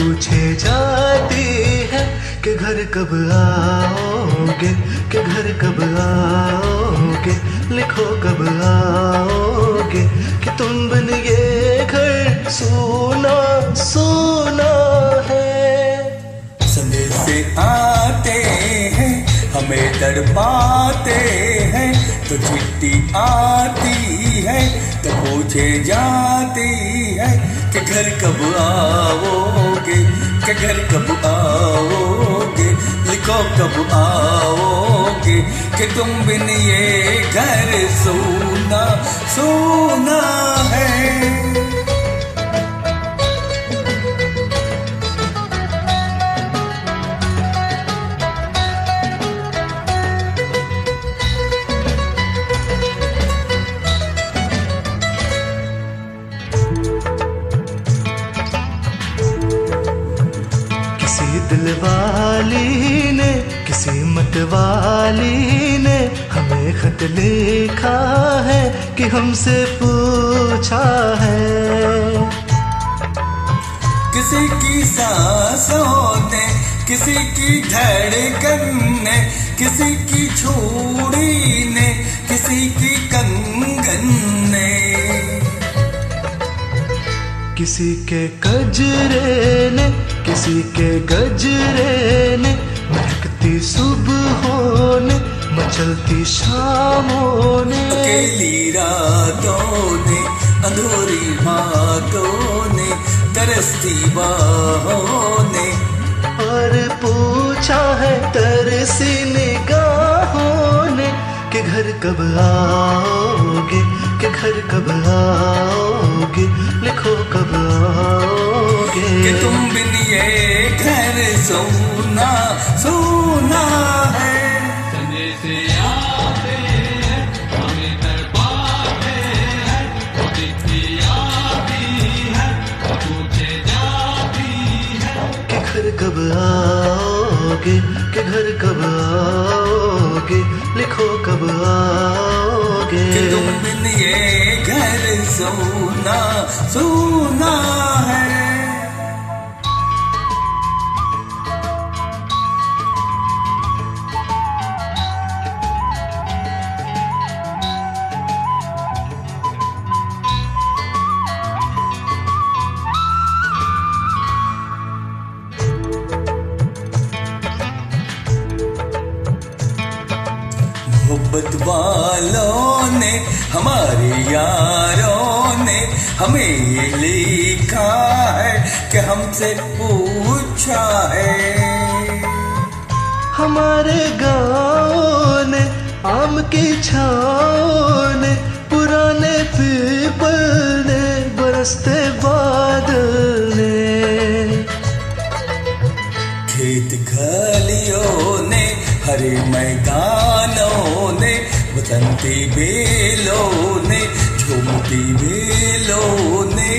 पूछे जाती है कि घर कब आओगे, कि घर कब आओगे, लिखो कब आओगे, कि तुम बिन ये घर सूना सूना है। संदेश आते हैं हमें तड़पाते हैं, तो चिट्ठी आती है तो पूछे जाती है कि घर कब आओगे, कि घर कब आओगे, लिखो कब आओगे, कि तुम बिन ये घर सूना सूना है। दिलवाली ने किसी मतवाली ने हमें खत लिखा है कि हमसे पूछा है। किसी की सांसों ने, किसी की धड़कन ने, किसी की चूड़ी ने, किसी की कंगन ने, किसी के गजरे ने, किसी के गजरे ने, महकती सुबहों ने, मचलती शामों ने, अकेली रातों ने, अधूरी बातों ने, तरसती बाहों ने, और पूछा है तरसी निगाहों ने कि घर कब आओगे, कि घर कब आओगे, लिखो कब आओगे, कि तुम बिन ये घर सोना सोना है। संदेश आते हैं हमें तड़पाते हैं, चिट्ठी आती है तो पूछे जाती है कि घर कब आओगे, कि घर कब आओगे, लिखो कब आओगे, कि तुम बिन ये घर सोना सोना है। मोहब्बत वालों ने, हमारे यारों ने हमें ये लिखा है कि हमसे पूछा है। हमारे गाँव ने, आम की छाँव ने, पुराने पीपल ने, बरसते बादल ने, खेत खलियों ने, हरे मैदानों ने, बसंती बेलों ने, झूमती बेलों ने,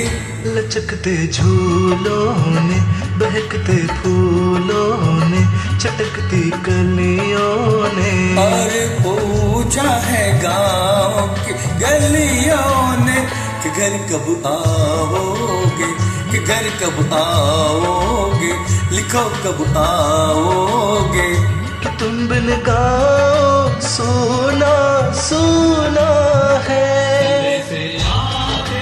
लचकते झूलों ने, बहकते फूलों ने, चटकती कलियों ने, और पूछा है गाँव की गलियों ने कि घर कब आओगे, कि घर कब आओगे, लिखो कब आओगे, कि तुम बिन गाँव सूना सूना है। संदेश आते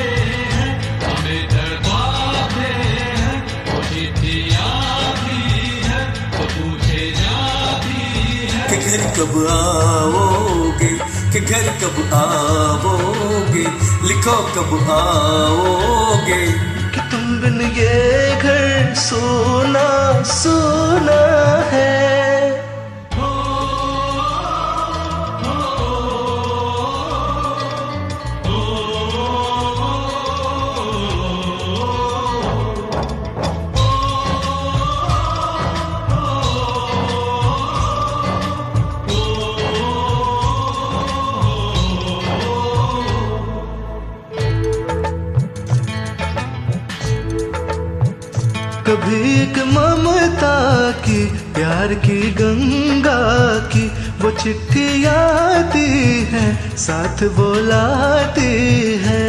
हैं हमें तड़पाते हैं, चिट्ठी आती है तो पूछे जाती है कि घर कब आओगे, कि घर कब आओगे, लिखो कब आओगे, कि तुम बिन ये घर सूना सूना है। कभी एक ममता की, प्यार की गंगा की, वो चिट्ठी आती है, साथ बुलाती है।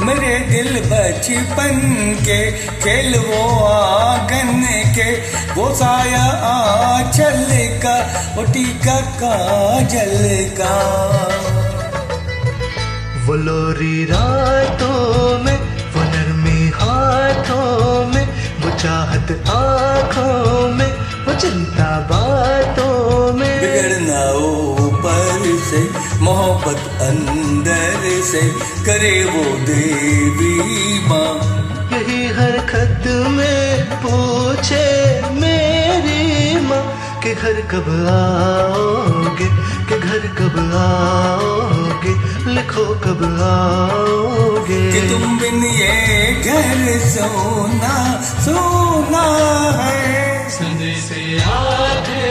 मेरे दिल बचपन के खेल वो आंगन के, वो साया आंचल का, वो टीका काजल का। वो लोरी रातों में, वो नरमी हाथों में, वो चाहत आँखों में, वो चिंता बातों में। बिगड़ना ऊपर से, मोहब्बत अंदर से, करे वो देवी माँ। यही हर खत में पूछे मेरी माँ कि घर कब आओगे, कि घर कब आओगे, लिखो कब आओगे। कि तुम बिन ये घर सोना सोना है। संदेश आते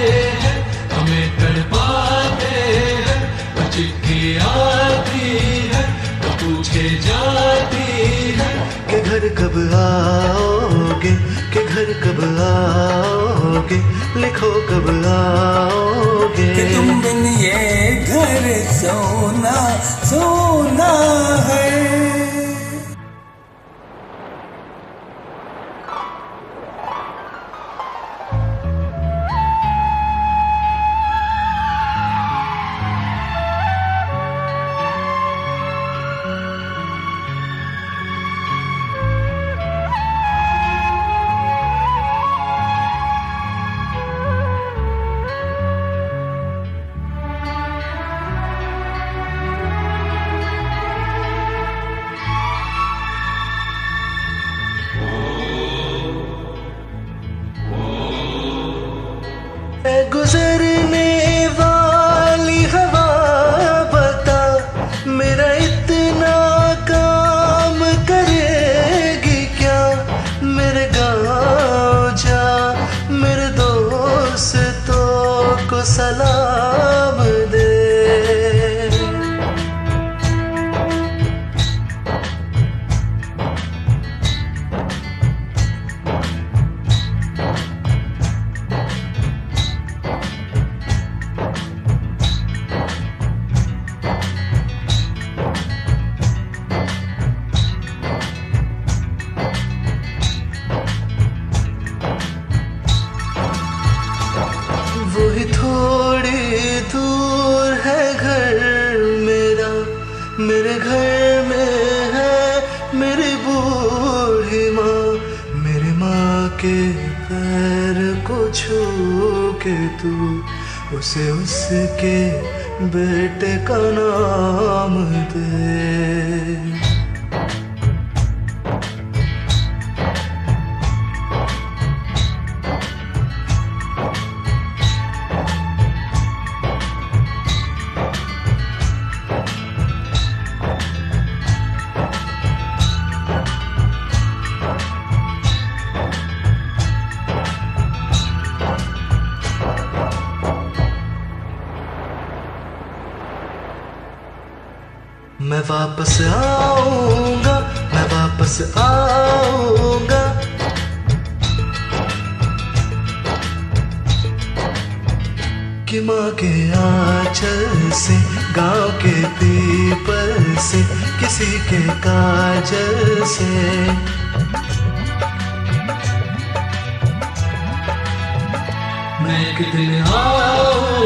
हैं हमें तड़पाते हैं, वो चिट्ठी आती है तो पूछे जाती है कि घर कब आओगे, कि घर कब आओगे, लिखो कब आओगे। कि तुम बिन ये घर सोना सोना है। गुजरने वाली हवा बता, मेरा इतना काम करेगी क्या। मेरे गाँव जा, मेरे दोस्तों को सलाम दे। वही थोड़ी दूर है घर मेरा, मेरे घर में है मेरी बूढ़ी माँ। मेरी माँ के पैर को छू के तू उसे उसके बेटे का नाम दे। मैं वापस आऊंगा, मैं वापस आऊंगा। कि माँ के आंचल से, गाँव के पीपल से, किसी के काजल से। मैं एक दिन आऊंगा,